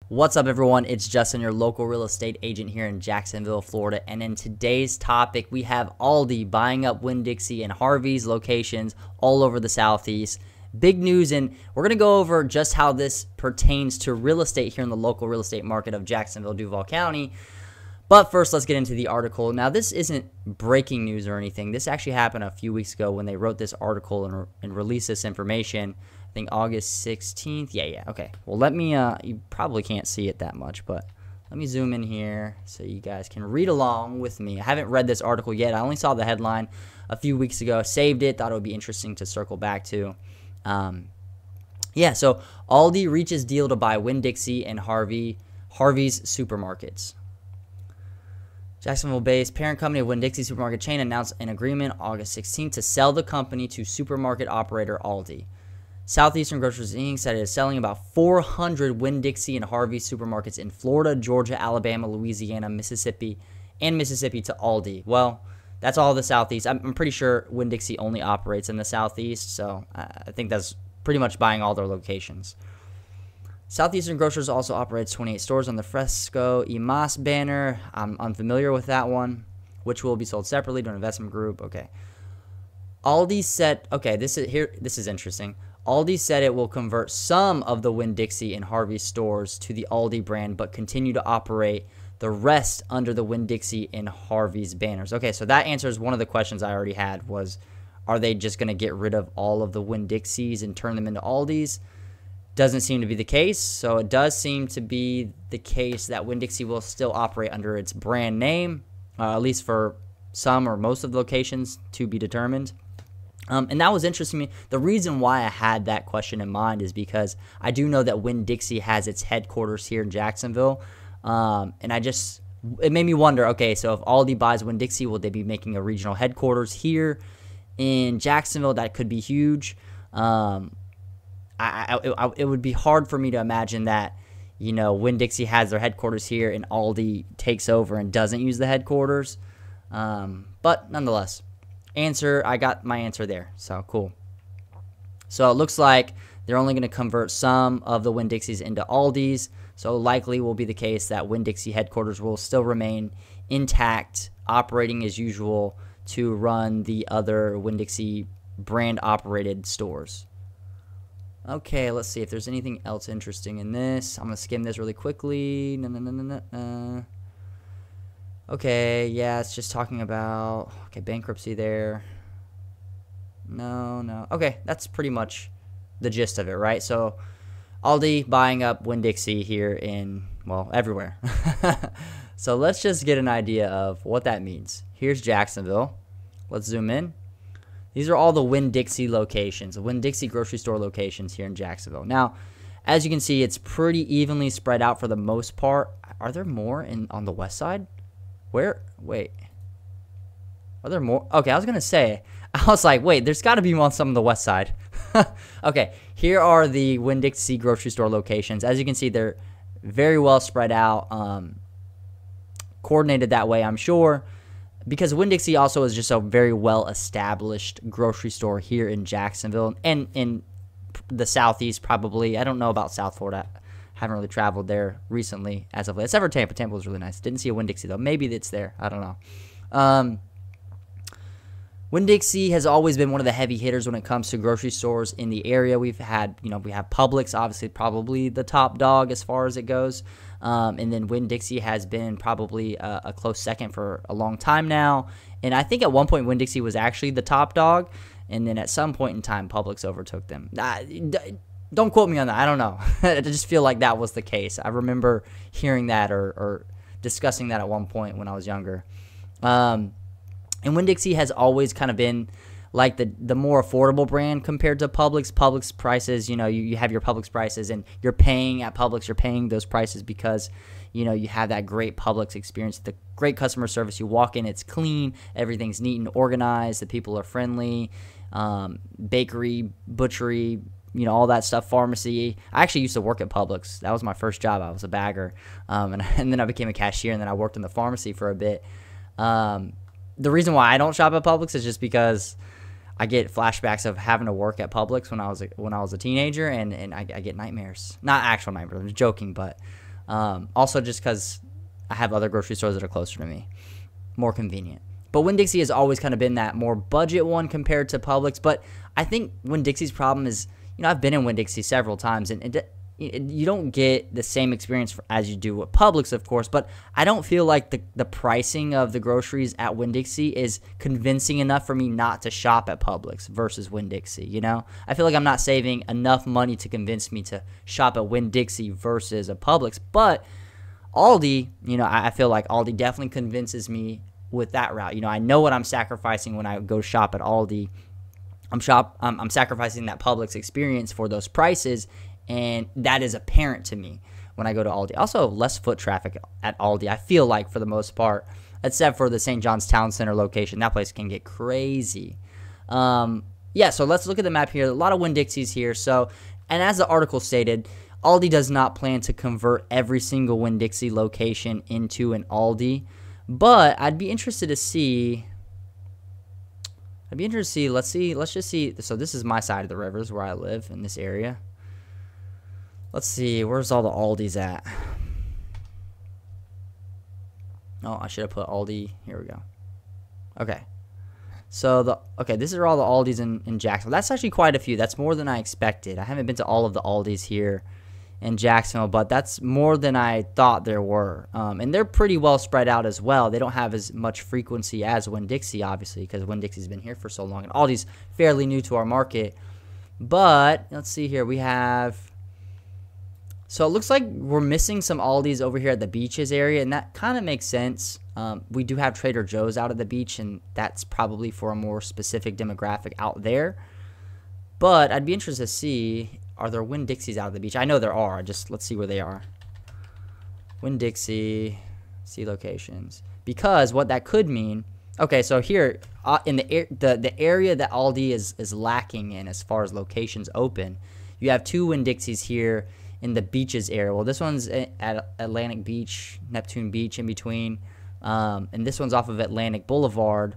What's up, everyone? It's Justin, your local real estate agent here in Jacksonville, Florida. And in today's topic, we have Aldi buying up Winn Dixie and Harvey's locations all over the Southeast. Big news, and we're going to go over just how this pertains to real estate here in the local real estate market of Jacksonville, Duval County. But first, let's get into the article. Now, this isn't breaking news or anything. This actually happened a few weeks ago when they wrote this article and released this information. I think August 16th. Yeah. Okay. Well, let me, you probably can't see it that much, but let me zoom in here so you guys can read along with me. I haven't read this article yet. I only saw the headline a few weeks ago, saved it, thought it would be interesting to circle back to. So Aldi reaches deal to buy Winn Dixie and Harvey's supermarkets. Jacksonville-based parent company of Winn Dixie supermarket chain announced an agreement August 16th to sell the company to supermarket operator Aldi. Southeastern Grocers Inc. said it is selling about 400 Winn Dixie and Harvey's supermarkets in Florida, Georgia, Alabama, Louisiana, Mississippi to Aldi. Well, that's all the Southeast. I'm pretty sure Winn Dixie only operates in the Southeast, so I think that's pretty much buying all their locations. Southeastern Grocers also operates 28 stores on the Fresco y Mas banner. I'm unfamiliar with that one, which will be sold separately to an investment group. Okay. Aldi said, this is interesting. Aldi said it will convert some of the Winn Dixie and Harvey stores to the Aldi brand, but continue to operate the rest under the Winn Dixie and Harvey's banners. Okay, so that answers one of the questions I already had was, are they just going to get rid of all of the Winn Dixies and turn them into Aldis? Doesn't seem to be the case. So it does seem to be the case that Winn Dixie will still operate under its brand name, at least for some or most of the locations to be determined. And that was interesting to me. The reason why I had that question in mind is because I do know that Winn Dixie has its headquarters here in Jacksonville. And it made me wonder, okay, so if Aldi buys Winn Dixie, will they be making a regional headquarters here in Jacksonville? That could be huge. It would be hard for me to imagine that, Winn Dixie has their headquarters here and Aldi takes over and doesn't use the headquarters. But nonetheless. I got my answer there, so cool. So it looks like they're only going to convert some of the Winn Dixies into Aldis, so likely will be the case that Winn Dixie headquarters will still remain intact, operating as usual to run the other Winn Dixie brand operated stores. Okay, let's see if there's anything else interesting in this. I'm going to skim this really quickly. Okay, yeah, it's just talking about, bankruptcy there. No. Okay, that's pretty much the gist of it, right? So, Aldi buying up Winn Dixie here in, everywhere. So, let's just get an idea of what that means. Here's Jacksonville. Let's zoom in. These are all the Winn Dixie locations, the Winn Dixie grocery store locations here in Jacksonville. Now, as you can see, it's pretty evenly spread out for the most part. Are there more on the west side? Wait. Are there more? Okay, I was going to say, there's got to be on some of the west side. Okay, here are the Winn Dixie grocery store locations. As you can see, they're very well spread out, coordinated that way, I'm sure, because Winn Dixie also is just a very well-established grocery store here in Jacksonville and in the Southeast probably. I don't know about South Florida. Haven't really traveled there recently as of late. Except for Tampa. Tampa was really nice. Didn't see a Winn Dixie, though. Maybe it's there. I don't know. Winn Dixie has always been one of the heavy hitters when it comes to grocery stores in the area. We have Publix, obviously probably the top dog as far as it goes. And then Winn Dixie has been probably a close second for a long time now. And I think at one point Winn Dixie was actually the top dog. And then at some point in time, Publix overtook them. Don't quote me on that. I don't know. I just feel like that was the case. I remember hearing that or discussing that at one point when I was younger. And Winn Dixie has always kind of been like the more affordable brand compared to Publix. Publix prices, you have your Publix prices and you're paying at Publix. You're paying those prices because, you have that great Publix experience, the great customer service. You walk in, it's clean, everything's neat and organized, the people are friendly, bakery, butchery, all that stuff, pharmacy. I actually used to work at Publix. That was my first job. I was a bagger. And then I became a cashier, and then I worked in the pharmacy for a bit. The reason why I don't shop at Publix is just because I get flashbacks of having to work at Publix when I was a teenager, and I get nightmares. Not actual nightmares, I'm joking, but Also just because I have other grocery stores that are closer to me, more convenient. But Winn Dixie has always kind of been that more budget one compared to Publix. But I think Winn Dixie's problem is, I've been in Winn Dixie several times, and you don't get the same experience as you do with Publix, of course. But I don't feel like the pricing of the groceries at Winn Dixie is convincing enough for me not to shop at Publix versus Winn Dixie. I feel like I'm not saving enough money to convince me to shop at Winn Dixie versus a Publix. But Aldi, I feel like Aldi definitely convinces me with that route. I know what I'm sacrificing when I go shop at Aldi. I'm sacrificing that Publix experience for those prices, and that is apparent to me when I go to Aldi. Also, less foot traffic at Aldi, I feel like, for the most part, except for the St. John's Town Center location. That place can get crazy. So let's look at the map here. A lot of Winn Dixies here. So, and as the article stated, Aldi does not plan to convert every single Winn Dixie location into an Aldi. But I'd be interested to see. Let's just see. So this is my side of the rivers where I live in this area. Let's see. Where's all the Aldis at? Oh, I should have put Aldi. Here we go. Okay. So this is all the Aldis in Jacksonville. That's actually quite a few. That's more than I expected. I haven't been to all of the Aldis here in Jacksonville, but that's more than I thought there were. And they're pretty well spread out as well. They don't have as much frequency as Winn Dixie, obviously, because Winn Dixie's been here for so long. And Aldi's fairly new to our market. But let's see here. We have... So it looks like we're missing some Aldis over here at the beaches area, and that kind of makes sense. We do have Trader Joe's out at the beach, and that's probably for a more specific demographic out there. But I'd be interested to see... Are there Winn Dixies out at the beach? I know there are. Let's see where they are. Winn Dixie, see locations. Because what that could mean, okay, so here in the area that Aldi is lacking in as far as locations open, you have two Winn Dixies here in the beaches area. Well, this one's at Atlantic Beach, Neptune Beach in between, and this one's off of Atlantic Boulevard.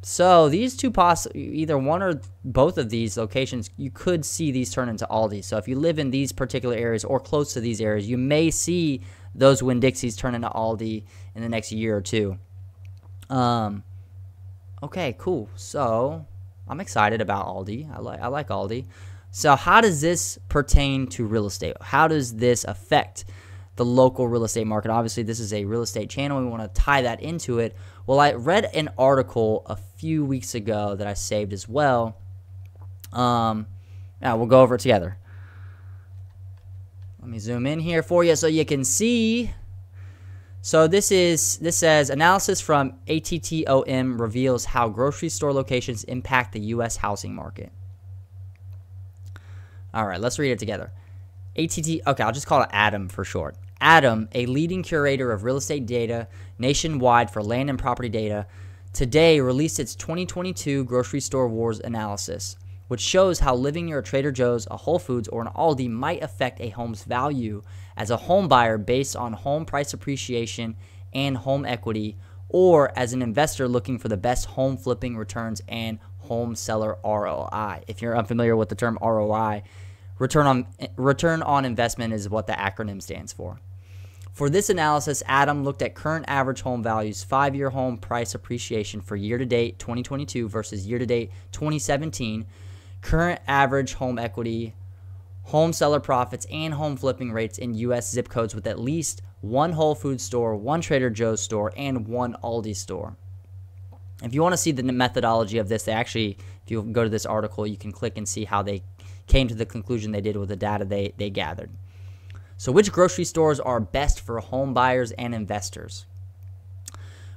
So these two, either one or both of these locations, you could see these turn into Aldi. So if you live in these particular areas or close to these areas, you may see those Winn Dixies turn into Aldi in the next year or two. Okay, cool. So I'm excited about Aldi. I like Aldi. So how does this pertain to real estate? How does this affect the local real estate market? Obviously, this is a real estate channel. We want to tie that into it. Well, I read an article a few weeks ago that I saved as well. We'll go over it together. Let me zoom in here for you so you can see. So this says analysis from ATTOM reveals how grocery store locations impact the U.S. housing market. All right, let's read it together. Okay, I'll just call it ATTOM for short. ATTOM, a leading curator of real estate data nationwide for land and property data, today released its 2022 Grocery Store Wars analysis, which shows how living near a Trader Joe's, a Whole Foods, or an Aldi might affect a home's value as a home buyer based on home price appreciation and home equity, or as an investor looking for the best home flipping returns and home seller ROI. If you're unfamiliar with the term ROI, return on investment is what the acronym stands for. For this analysis, ATTOM looked at current average home values, 5-year home price appreciation for year-to-date 2022 versus year-to-date 2017, current average home equity, home seller profits, and home flipping rates in U.S. zip codes with at least one Whole Foods store, one Trader Joe's store, and one Aldi store. If you want to see the methodology of this, if you go to this article, you can click and see how they came to the conclusion they did with the data they gathered. So which grocery stores are best for home buyers and investors?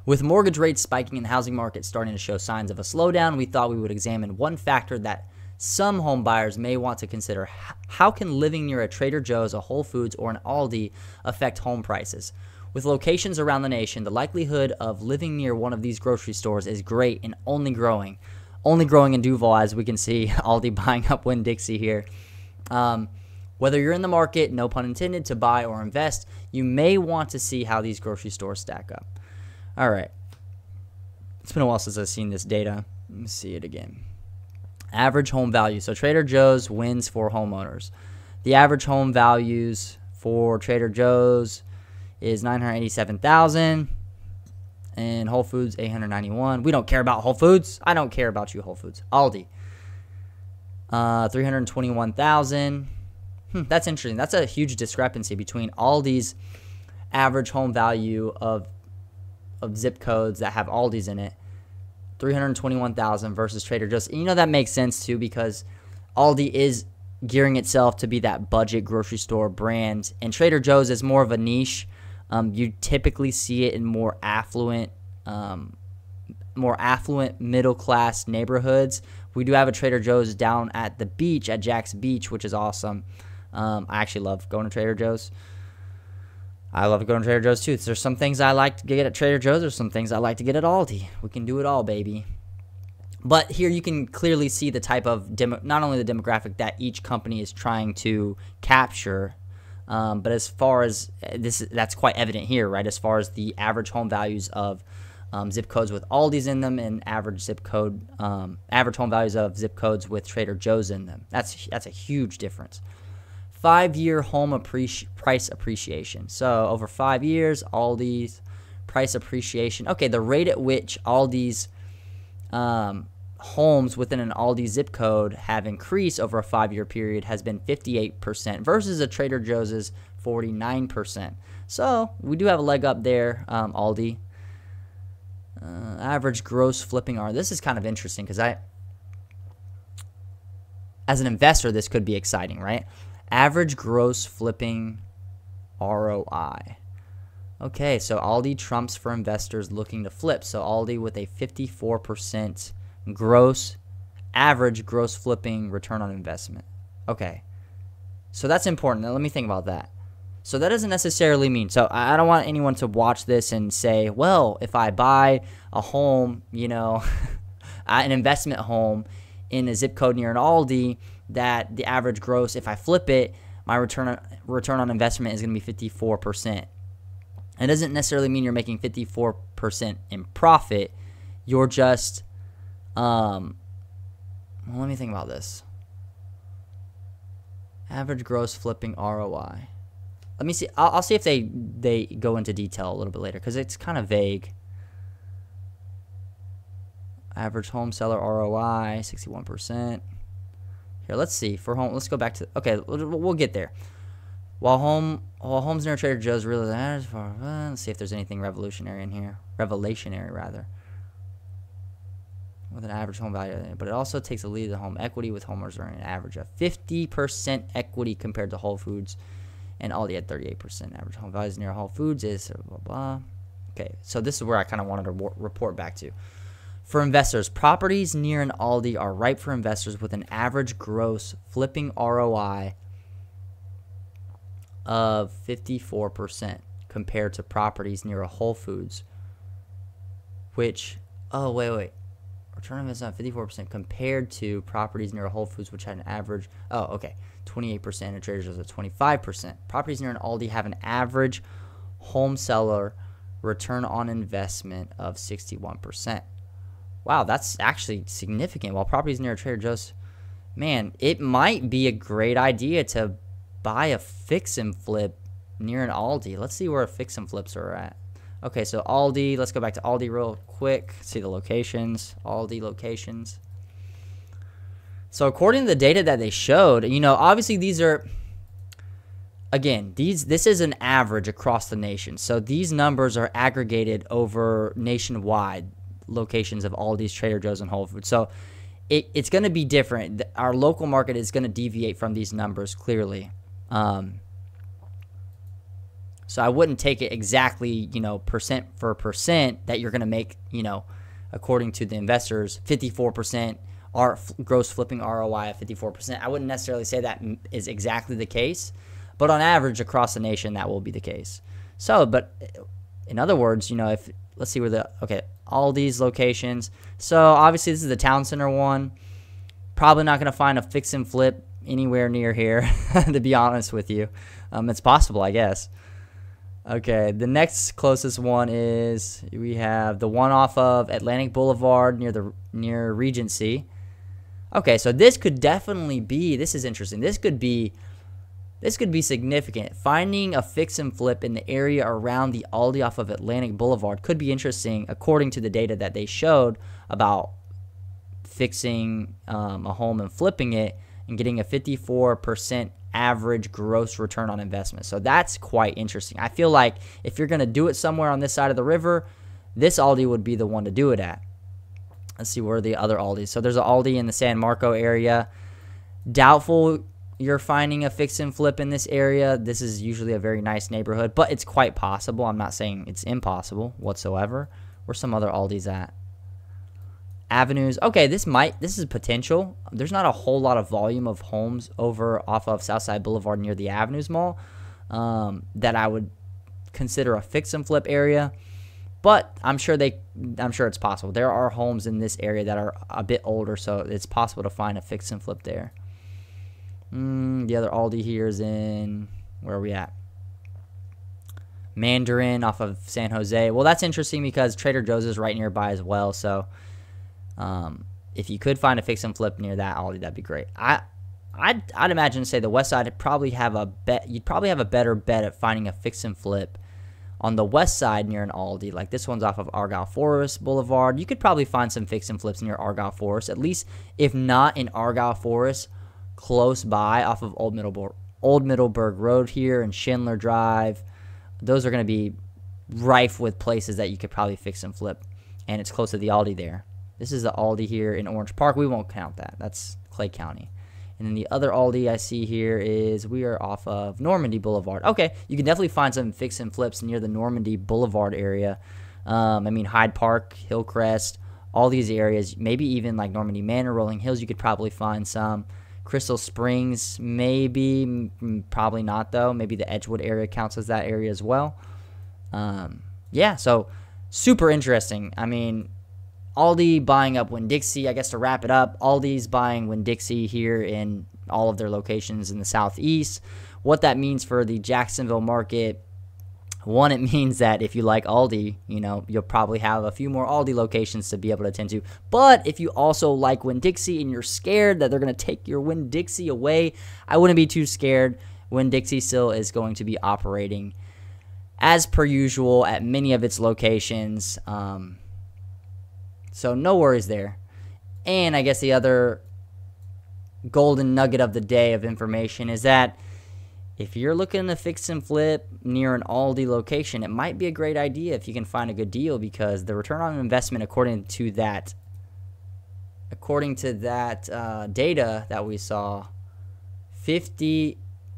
With mortgage rates spiking and the housing market starting to show signs of a slowdown, we thought we would examine one factor that some home buyers may want to consider. How can living near a Trader Joe's, a Whole Foods, or an Aldi affect home prices? With locations around the nation, the likelihood of living near one of these grocery stores is great and only growing. Only growing in Duval, as we can see, Aldi buying up Winn Dixie here. Whether you're in the market, no pun intended, to buy or invest, you may want to see how these grocery stores stack up. All right. It's been a while since I've seen this data. Let me see it again. Average home value. So Trader Joe's wins for homeowners. The average home values for Trader Joe's is $987,000, and Whole Foods $891,000. We don't care about Whole Foods. I don't care about you, Whole Foods. Aldi, $321,000. That's interesting. That's a huge discrepancy between Aldi's average home value of zip codes that have Aldi's in it, $321,000 versus Trader Joe's. And that makes sense too, because Aldi is gearing itself to be that budget grocery store brand, and Trader Joe's is more of a niche. You typically see it in more affluent middle class neighborhoods. We do have a Trader Joe's down at the beach at Jack's Beach, which is awesome. I actually love going to Trader Joe's. I love going to Trader Joe's too. There's some things I like to get at Trader Joe's. There's some things I like to get at Aldi. We can do it all, baby. But here you can clearly see the type of not only the demographic that each company is trying to capture, but as far as that's quite evident here, right? As far as the average home values of zip codes with Aldi's in them, and average home values of zip codes with Trader Joe's in them. That's a huge difference. 5-year home price appreciation. So over 5 years, Aldi's price appreciation. Okay, the rate at which Aldi's homes within an Aldi zip code have increased over a 5-year period has been 58% versus a Trader Joe's 49%. So we do have a leg up there, Aldi. Average gross flipping R. This is kind of interesting because as an investor, this could be exciting, right? Average gross flipping ROI. Okay, so Aldi trumps for investors looking to flip. So Aldi with a 54% average gross flipping return on investment. Okay, so that's important. Now let me think about that. So that doesn't necessarily mean, so I don't want anyone to watch this and say, well, if I buy a home, an investment home in a zip code near an Aldi, that the average gross, if I flip it, my return on investment is going to be 54%. It doesn't necessarily mean you're making 54% in profit. You're just, let me think about this. Average gross flipping ROI. Let me see. I'll see if they go into detail a little bit later because it's kind of vague. Average home seller ROI, 61%. Here, let's see. For home, let's go back to, okay, we'll get there. While homes near Trader Joe's really, let's see if there's anything revolutionary in here. Revelationary, rather. With an average home value. But it also takes a lead of the home equity, with homeowners earning an average of 50% equity compared to Whole Foods. And Aldi at 38%. Average home values near Whole Foods is blah, blah. Okay, so this is where I kind of wanted to report back to. For investors, properties near an Aldi are ripe for investors with an average gross flipping ROI of 54% compared to properties near a Whole Foods, which, oh, wait. Return on investment 54% compared to properties near a Whole Foods, which had an average, 28%, and Trader Joe's at 25%. Properties near an Aldi have an average home seller return on investment of 61%. Wow, that's actually significant. While properties near a Trader Joe's, man, it might be a great idea to buy a fix and flip near an Aldi. Let's see where fix and flips are at. Okay, so Aldi, let's go back to Aldi real quick. See the locations, Aldi locations. So according to the data that they showed, obviously these are, again, this is an average across the nation. So these numbers are aggregated over nationwide locations of Aldi's, Trader Joe's, and Whole Foods. So it's going to be different. Our local market is going to deviate from these numbers clearly. So I wouldn't take it exactly, percent for percent that you're going to make, according to the investors, 54% gross flipping ROI of 54%. I wouldn't necessarily say that is exactly the case, but on average across the nation, that will be the case. So, but in other words, if, let's see where all these locations. So obviously this is the town center one. Probably not going to find a fix and flip anywhere near here, to be honest with you. It's possible, I guess. Okay, the next closest one is, we have the one off of Atlantic Boulevard near Regency. Okay, so this could definitely be, this is interesting. This could be This could be significant. Finding a fix and flip in the area around the Aldi off of Atlantic Boulevard could be interesting, according to the data that they showed about fixing a home and flipping it and getting a 54% average gross return on investment. So that's quite interesting. I feel like if you're going to do it somewhere on this side of the river, this Aldi would be the one to do it at. Let's see, where are the other Aldis? So there's an Aldi in the San Marco area. Doubtful you're finding a fix and flip in this area. This is usually a very nice neighborhood, but it's quite possible. I'm not saying it's impossible whatsoever. Where's some other Aldis at? Avenues. Okay, this is potential. There's not a whole lot of volume of homes over off of Southside Boulevard near the Avenues Mall that I would consider a fix and flip area. But I'm sure it's possible. There are homes in this area that are a bit older, so it's possible to find a fix and flip there. The other Aldi here is in, where are we at? Mandarin off of San Jose. Well, that's interesting because Trader Joe's is right nearby as well. So if you could find a fix and flip near that Aldi, that'd be great. I'd imagine, say, the west side would probably have a bet. You'd probably have a better bet at finding a fix and flip on the west side near an Aldi. Like this one's off of Argyle Forest Boulevard. You could probably find some fix and flips near Argyle Forest, at least if not in Argyle Forest, close by off of Old Middleburg Road here and Schindler Drive. Those are going to be rife with places that you could probably fix and flip, and it's close to the Aldi there. This is the Aldi here in Orange Park. We won't count that. That's Clay County. And then the other Aldi I see here is we are off of Normandy Boulevard. Okay, you can definitely find some fix and flips near the Normandy Boulevard area. I mean, Hyde Park, Hillcrest, all these areas, maybe even like Normandy Manor, Rolling Hills, you could probably find some. Crystal Springs, maybe, probably not though. Maybe the Edgewood area counts as that area as well. Yeah, so super interesting. I mean, Aldi buying up Winn Dixie. I guess to wrap it up, Aldi's buying Winn Dixie here in all of their locations in the southeast. What that means for the Jacksonville market, one, it means that if you like Aldi, you know, you'll probably have a few more Aldi locations to be able to attend to. But if you also like Winn Dixie and you're scared that they're going to take your Winn Dixie away, I wouldn't be too scared. Winn Dixie still is going to be operating as per usual at many of its locations. So no worries there. And I guess the other golden nugget of the day of information is that if you're looking to fix and flip near an Aldi location, it might be a great idea if you can find a good deal, because the return on investment according to that data that we saw, 50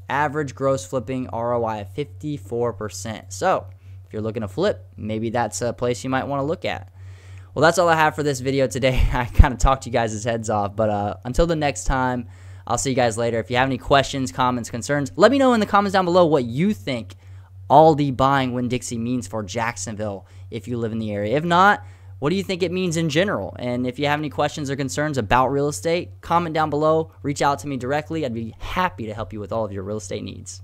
average gross flipping ROI of 54%. So if you're looking to flip, maybe that's a place you might want to look at. Well, that's all I have for this video today. I kind of talked you guys' heads off, but until the next time, I'll see you guys later. If you have any questions, comments, concerns, let me know in the comments down below what you think Aldi buying Winn Dixie means for Jacksonville if you live in the area. If not, what do you think it means in general? And if you have any questions or concerns about real estate, comment down below. Reach out to me directly. I'd be happy to help you with all of your real estate needs.